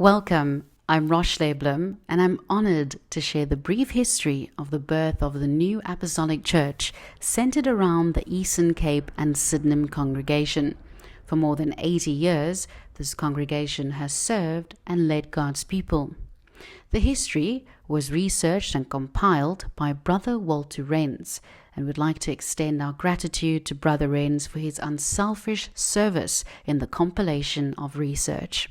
Welcome, I'm Rochley Blum, and I'm honored to share the brief history of the birth of the new Apostolic Church centered around the Eastern Cape and Sydenham congregation. For more than 80 years, this congregation has served and led God's people. The history was researched and compiled by Brother Walter Renz, and we'd like to extend our gratitude to Brother Renz for his unselfish service in the compilation of research.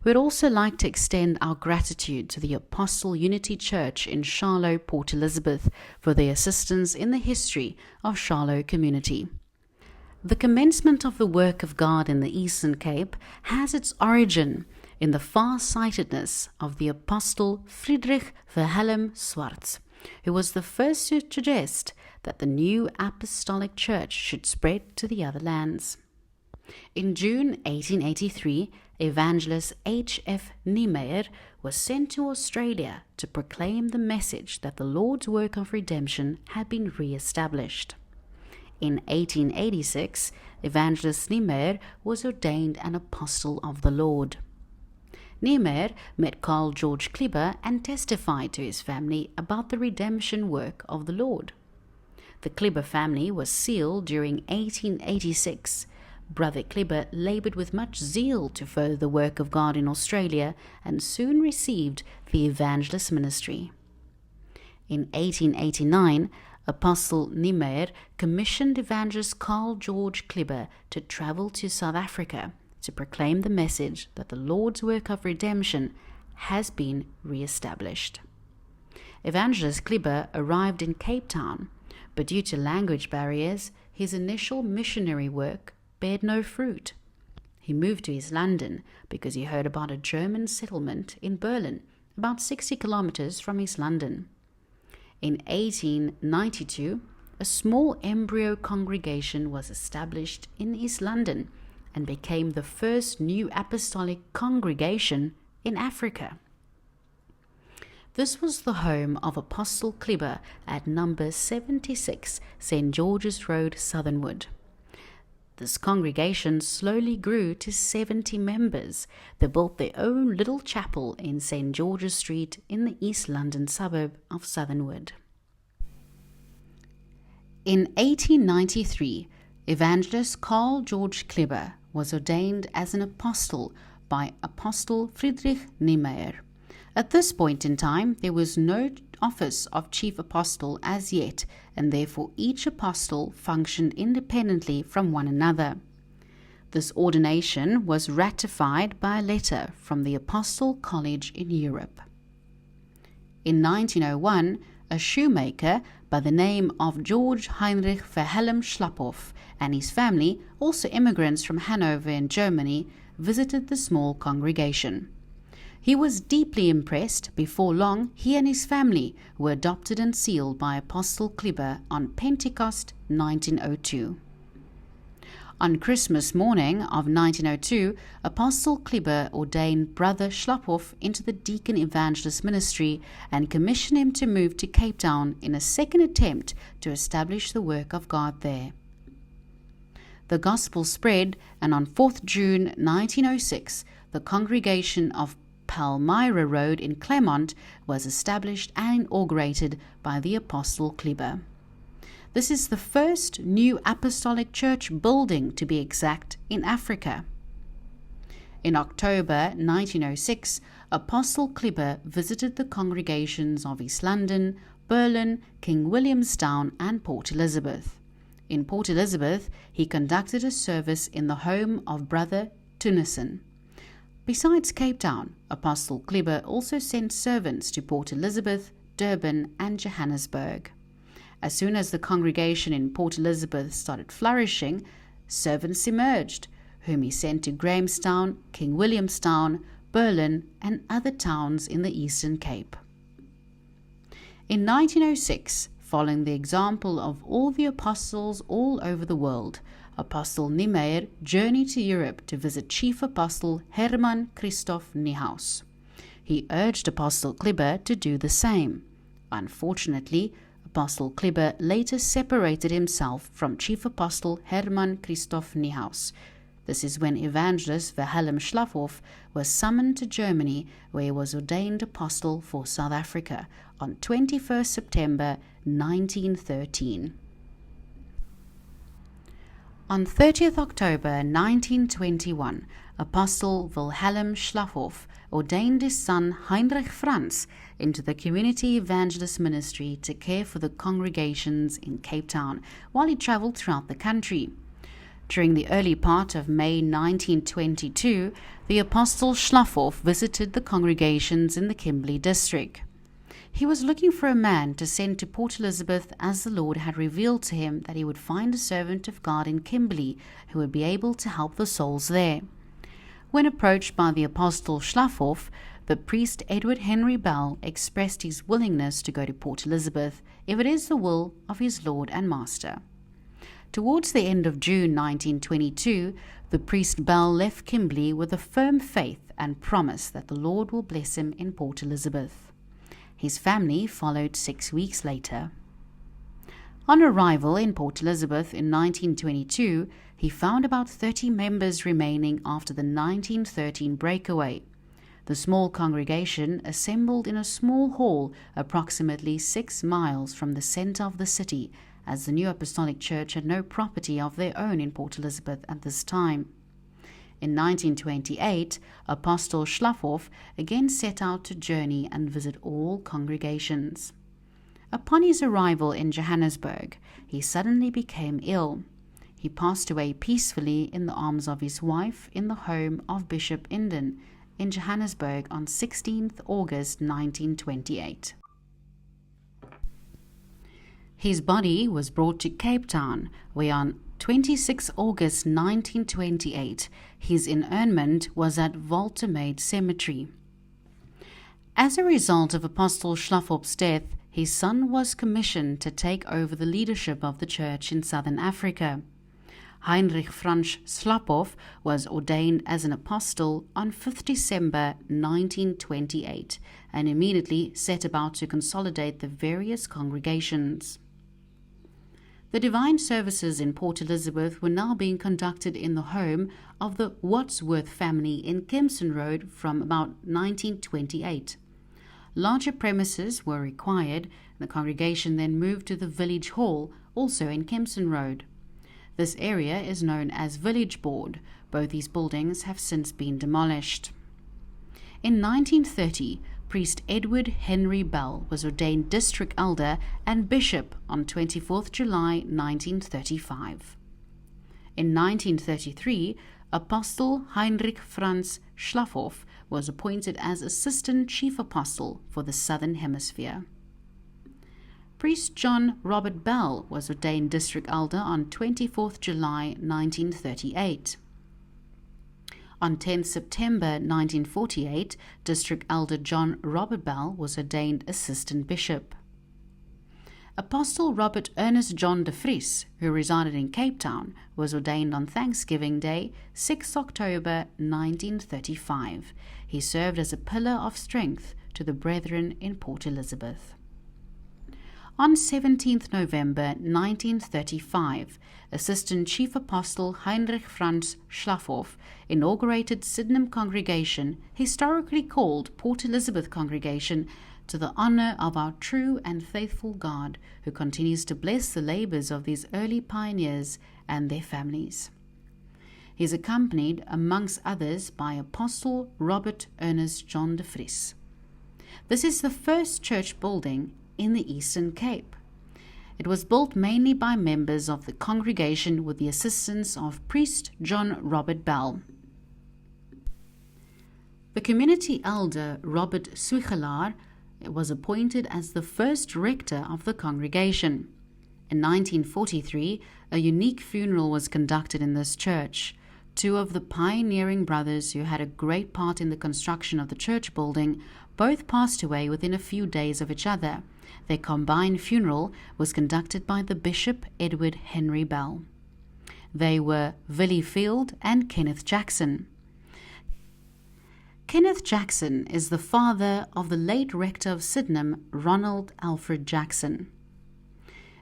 We'd also like to extend our gratitude to the Apostle Unity Church in Charlotte, Port Elizabeth, for their assistance in the history of Charlotte community. The commencement of the work of God in the Eastern Cape has its origin in the far-sightedness of the Apostle Friedrich Wilhelm Swarts, who was the first to suggest that the new Apostolic Church should spread to the other lands. In June 1883, Evangelist H.F. Niemeyer was sent to Australia to proclaim the message that the Lord's work of redemption had been re-established. In 1886, Evangelist Niemeyer was ordained an apostle of the Lord. Niemeyer met Carl George Kleber and testified to his family about the redemption work of the Lord. The Kleber family was sealed during 1886. Brother Kleber labored with much zeal to further the work of God in Australia and soon received the evangelist ministry. In 1889, Apostle Niemeyer commissioned evangelist Carl George Kleber to travel to South Africa to proclaim the message that the Lord's work of redemption has been re-established. Evangelist Kleber arrived in Cape Town, but due to language barriers, his initial missionary work bared no fruit. He moved to East London because he heard about a German settlement in Berlin, about 60 kilometers from East London. In 1892, a small embryo congregation was established in East London and became the first new apostolic congregation in Africa. This was the home of Apostle Kleber at number 76 St. George's Road, Southernwood. This congregation slowly grew to 70 members. They built their own little chapel in St. George's Street in the East London suburb of Southernwood. In 1893, evangelist Carl George Kleber was ordained as an apostle by Apostle Friedrich Niemeyer. At this point in time, there was no office of chief apostle as yet, and therefore each apostle functioned independently from one another. This ordination was ratified by a letter from the Apostle College in Europe. In 1901, a shoemaker by the name of George Heinrich Wilhelm Schlaphoff and his family, also immigrants from Hanover in Germany, visited the small congregation. He was deeply impressed. Before long, he and his family were adopted and sealed by Apostle Kleber on Pentecost 1902. On Christmas morning of 1902, Apostle Kleber ordained Brother Schlaphoff into the deacon evangelist ministry and commissioned him to move to Cape Town in a second attempt to establish the work of God there. The gospel spread, and on 4th June 1906, the congregation of Palmyra Road in Claremont was established and inaugurated by the Apostle Kleber. This is the first new apostolic church building, to be exact, in Africa. In October 1906, Apostle Kleber visited the congregations of East London, Berlin, King Williamstown, and Port Elizabeth. In Port Elizabeth, he conducted a service in the home of Brother Tunnison. Besides Cape Town, Apostle Kleber also sent servants to Port Elizabeth, Durban, and Johannesburg. As soon as the congregation in Port Elizabeth started flourishing, servants emerged, whom he sent to Grahamstown, King Williamstown, Berlin, and other towns in the Eastern Cape. In 1906, following the example of all the apostles all over the world, Apostle Niemeyer journeyed to Europe to visit Chief Apostle Hermann Christoph Niehaus. He urged Apostle Kleber to do the same. Unfortunately, Apostle Kleber later separated himself from Chief Apostle Hermann Christoph Niehaus. This is when evangelist Wilhelm Schlaffhoff was summoned to Germany, where he was ordained apostle for South Africa on 21st September 1913. On 30th October 1921, Apostle Wilhelm Schlaffhoff ordained his son Heinrich Franz into the community evangelist ministry to care for the congregations in Cape Town while he travelled throughout the country. During the early part of May 1922, the Apostle Schlaffhoff visited the congregations in the Kimberley district. He was looking for a man to send to Port Elizabeth, as the Lord had revealed to him that he would find a servant of God in Kimberley who would be able to help the souls there. When approached by the Apostle Schlaffhoff, the priest Edward Henry Bell expressed his willingness to go to Port Elizabeth if it is the will of his Lord and Master. Towards the end of June 1922, the priest Bell left Kimberley with a firm faith and promise that the Lord will bless him in Port Elizabeth. His family followed 6 weeks later. On arrival in Port Elizabeth in 1922, he found about 30 members remaining after the 1913 breakaway. The small congregation assembled in a small hall approximately 6 miles from the center of the city, as the New Apostolic Church had no property of their own in Port Elizabeth at this time. In 1928, Apostle Schlaffhoff again set out to journey and visit all congregations. Upon his arrival in Johannesburg, he suddenly became ill. He passed away peacefully in the arms of his wife in the home of Bishop Inden in Johannesburg on 16th August 1928. His body was brought to Cape Town, where on 26 August 1928, his interment was at Voltermeid Cemetery. As a result of Apostle Schlaffhoff's death, his son was commissioned to take over the leadership of the church in southern Africa. Heinrich Franz Schlaffhoff was ordained as an apostle on 5th December 1928 and immediately set about to consolidate the various congregations. The divine services in Port Elizabeth were now being conducted in the home of the Wadsworth family in Kempson Road from about 1928. Larger premises were required. The congregation then moved to the Village Hall, also in Kempson Road. This area is known as Village Board. Both these buildings have since been demolished. In 1930, priest Edward Henry Bell was ordained district elder and bishop on 24th July 1935. In 1933, Apostle Heinrich Franz Schlaffhoff was appointed as assistant chief apostle for the Southern Hemisphere. Priest John Robert Bell was ordained district elder on 24th July 1938. On 10 September 1948, District Elder John Robert Bell was ordained Assistant Bishop. Apostle Robert Ernest John de Vries, who resided in Cape Town, was ordained on Thanksgiving Day, 6 October 1935. He served as a pillar of strength to the brethren in Port Elizabeth. On 17th November 1935, Assistant Chief Apostle Heinrich Franz Schlaffhoff inaugurated Sydenham Congregation, historically called Port Elizabeth Congregation, to the honor of our true and faithful God, who continues to bless the labors of these early pioneers and their families. He is accompanied, amongst others, by Apostle Robert Ernest John de Vries. This is the first church building in the Eastern Cape. It was built mainly by members of the congregation with the assistance of priest John Robert Bell. The community elder Robert Suigelaar was appointed as the first rector of the congregation. In 1943, a unique funeral was conducted in this church. Two of the pioneering brothers who had a great part in the construction of the church building both passed away within a few days of each other. Their combined funeral was conducted by the Bishop Edward Henry Bell. They were Willie Field and Kenneth Jackson. Kenneth Jackson is the father of the late rector of Sydenham, Ronald Alfred Jackson.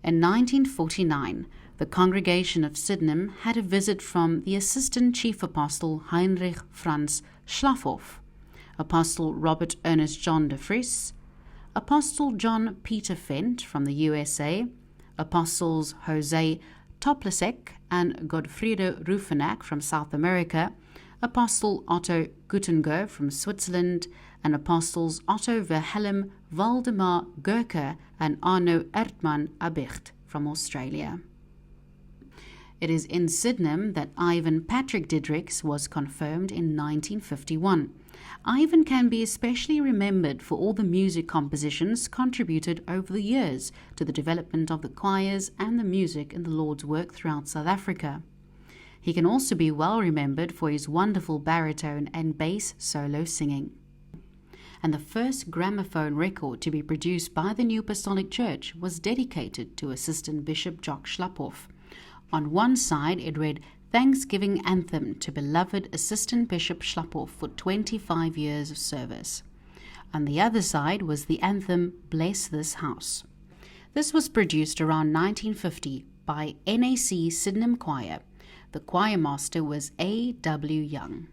In 1949, the congregation of Sydenham had a visit from the Assistant Chief Apostle Heinrich Franz Schlaffhoff, Apostle Robert Ernest John de Vries, Apostle John Peter Fent from the USA, Apostles Jose Toplasek and Godfredo Rufenack from South America, Apostle Otto Guttenger from Switzerland, and Apostles Otto Wilhelm Waldemar Görke and Arno Erdmann Abicht from Australia. It is in Sydenham that Ivan Patrick Diedrichs was confirmed in 1951. Ivan can be especially remembered for all the music compositions contributed over the years to the development of the choirs and the music in the Lord's work throughout South Africa. He can also be well remembered for his wonderful baritone and bass solo singing. And the first gramophone record to be produced by the New Apostolic Church was dedicated to Assistant Bishop Jock Schlapphoff. On one side it read, Thanksgiving Anthem to Beloved Assistant Bishop Schlapphoff for 25 years of service. On the other side was the anthem, Bless This House. This was produced around 1950 by NAC Sydenham Choir. The choir master was A. W. Young.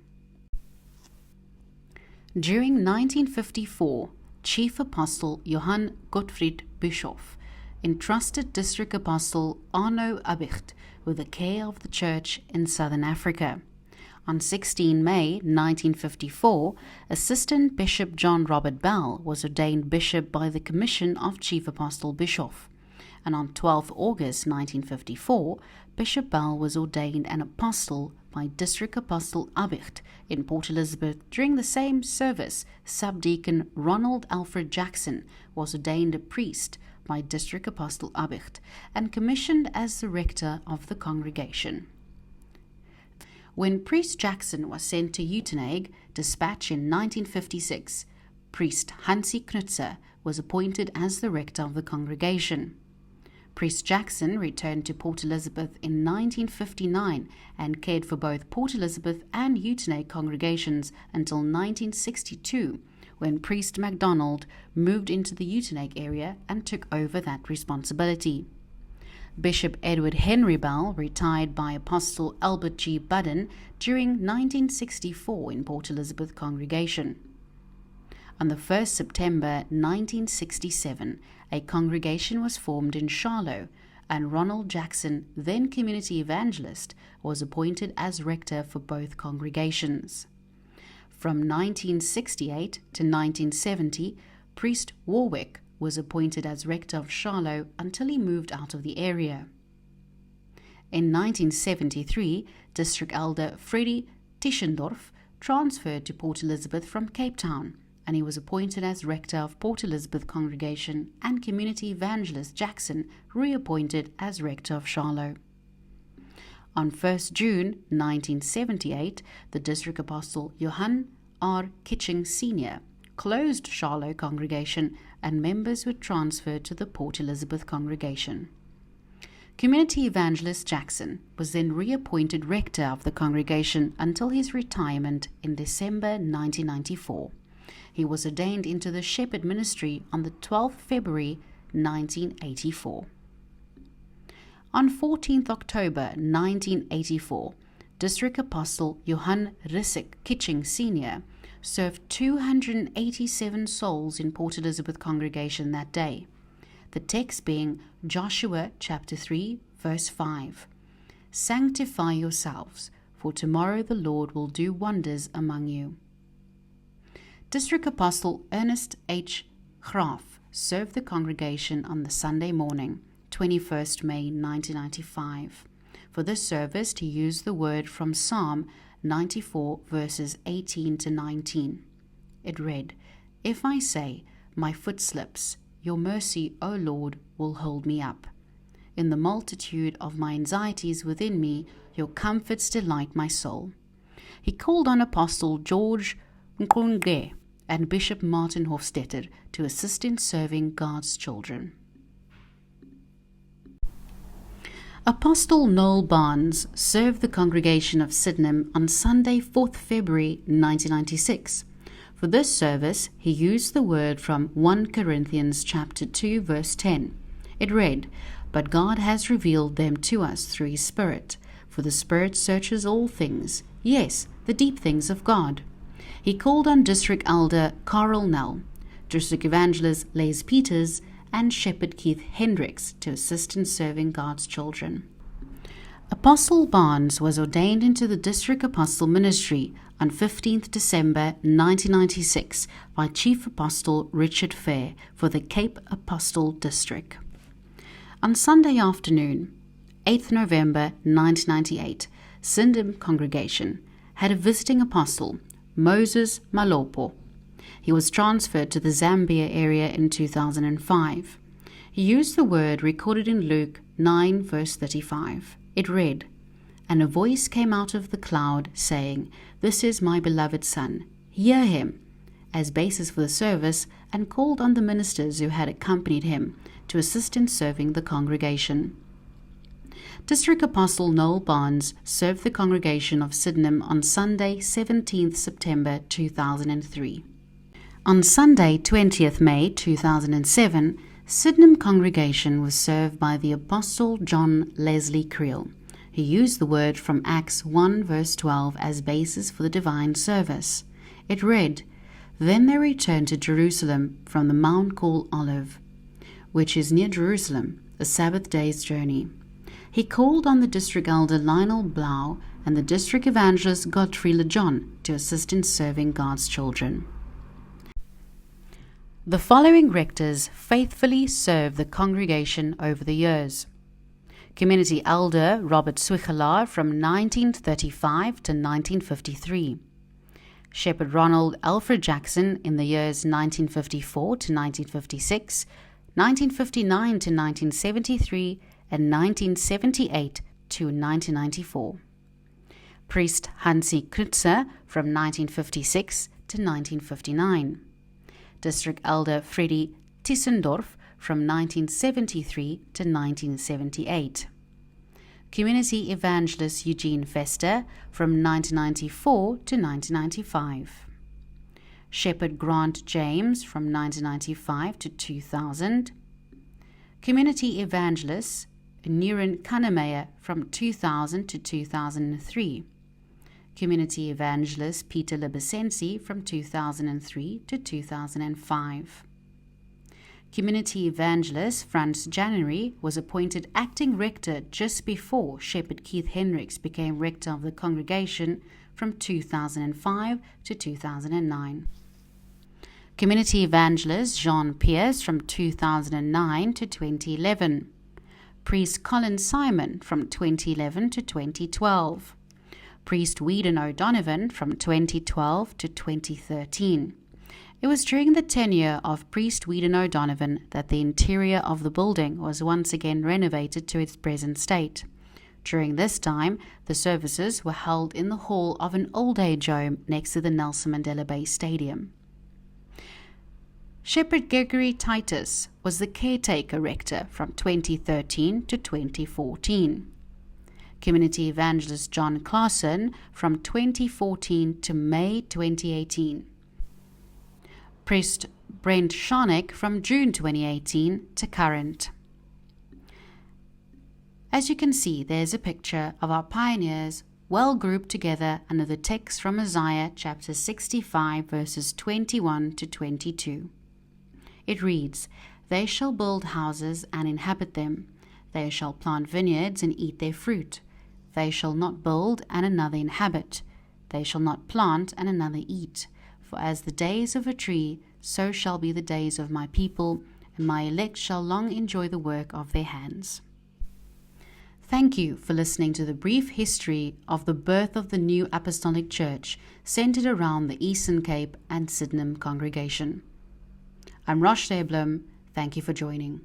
During 1954, Chief Apostle Johann Gottfried Bischoff entrusted District Apostle Arno Abicht with the care of the church in southern Africa. On 16 May 1954, Assistant Bishop John Robert Bell was ordained bishop by the Commission of Chief Apostle Bischoff. And on 12 August 1954, Bishop Bell was ordained an apostle by District Apostle Abicht in Port Elizabeth. During the same service, Subdeacon Ronald Alfred Jackson was ordained a priest by District Apostle Abicht and commissioned as the rector of the congregation. When Priest Jackson was sent to Uitenhage, dispatch in 1956, Priest Hansie Knutzer was appointed as the rector of the congregation. Priest Jackson returned to Port Elizabeth in 1959 and cared for both Port Elizabeth and Uitenhage congregations until 1962, when Priest MacDonald moved into the Uitenhage area and took over that responsibility. Bishop Edward Henry Bell retired by Apostle Albert G. Budden during 1964 in Port Elizabeth congregation. On the 1st September 1967, a congregation was formed in Charlotte, and Ronald Jackson, then community evangelist, was appointed as rector for both congregations. From 1968 to 1970, Priest Warwick was appointed as rector of Charlotte until he moved out of the area. In 1973, District Elder Freddie Tischendorf transferred to Port Elizabeth from Cape Town, and he was appointed as rector of Port Elizabeth congregation, and community evangelist Jackson reappointed as rector of Charlotte. On 1st June 1978, the District Apostle Johann R. Kitching Sr. closed Charlotte congregation and members were transferred to the Port Elizabeth congregation. Community evangelist Jackson was then reappointed rector of the congregation until his retirement in December 1994. He was ordained into the shepherd ministry on the 12th February 1984. On 14th October 1984, District Apostle Johann Rissik Kitching Sr. served 287 souls in Port Elizabeth congregation that day. The text being Joshua chapter 3, verse 5. Sanctify yourselves, for tomorrow the Lord will do wonders among you. District Apostle Ernest H. Graaf served the congregation on the Sunday morning, 21st May 1995. For this service, he used the word from Psalm 94, verses 18 to 19. It read, If I say, my foot slips, your mercy, O Lord, will hold me up. In the multitude of my anxieties within me, your comforts delight my soul. He called on Apostle George Nkunge and Bishop Martin Hofstetter to assist in serving God's children. Apostle Noel Barnes served the congregation of Sydenham on Sunday, 4th February 1996. For this service, he used the word from 1 Corinthians chapter 2, verse 10. It read, but God has revealed them to us through His Spirit, for the Spirit searches all things, yes, the deep things of God. He called on District Elder Carl Nell, District Evangelist Les Peters, and Shepherd Keith Hendricks to assist in serving God's children. Apostle Barnes was ordained into the District Apostle Ministry on 15th December 1996 by Chief Apostle Richard Fair for the Cape Apostle District. On Sunday afternoon, 8th November 1998, Sydenham congregation had a visiting apostle, Moses Malopo. He was transferred to the Zambia area in 2005. He used the word recorded in Luke 9 verse 35. It read, "And a voice came out of the cloud saying, 'This is my beloved Son, hear him,' as basis for the service, and called on the ministers who had accompanied him to assist in serving the congregation. District Apostle Noel Barnes served the congregation of Sydenham on Sunday, 17th September 2003. On Sunday, 20th May 2007, Sydenham congregation was served by the Apostle John Leslie Creel. He used the word from Acts 1 verse 12 as basis for the divine service. It read, "Then they returned to Jerusalem from the mount called Olive, which is near Jerusalem, a Sabbath day's journey. He called on the district elder Lionel Blau and the district evangelist Godfrey LeJohn to assist in serving God's children." The following rectors faithfully served the congregation over the years. Community Elder Robert Swichelaar from 1935 to 1953. Shepherd Ronald Alfred Jackson in the years 1954 to 1956, 1959 to 1973, and 1978 to 1994. Priest Hansi Krutzer from 1956 to 1959. District Elder Freddy Tissendorf from 1973 to 1978. Community Evangelist Eugene Fester from 1994 to 1995. Shepherd Grant James from 1995 to 2000. Community Evangelist Nuren Kannemeyer from 2000 to 2003. Community Evangelist Peter Libesensi from 2003 to 2005. Community Evangelist Franz January was appointed acting rector just before Shepherd Keith Hendricks became rector of the congregation from 2005 to 2009. Community Evangelist Jean Pierce from 2009 to 2011. Priest Colin Simon from 2011 to 2012. Priest Whedon O'Donovan from 2012 to 2013. It was during the tenure of Priest Whedon O'Donovan that the interior of the building was once again renovated to its present state. During this time, the services were held in the hall of an old-age home next to the Nelson Mandela Bay Stadium. Shepherd Gregory Titus was the caretaker rector from 2013 to 2014. Community Evangelist John Claassen from 2014 to May 2018. Priest Brent Sharnick from June 2018 to current. As you can see, there's a picture of our pioneers well grouped together under the text from Isaiah chapter 65 verses 21 to 22. It reads, "They shall build houses and inhabit them. They shall plant vineyards and eat their fruit. They shall not build and another inhabit. They shall not plant and another eat. For as the days of a tree, so shall be the days of my people, and my elect shall long enjoy the work of their hands." Thank you for listening to the brief history of the birth of the new Apostolic Church centered around the Eastern Cape and Sydenham congregation. I'm Rosh Blum. Thank you for joining.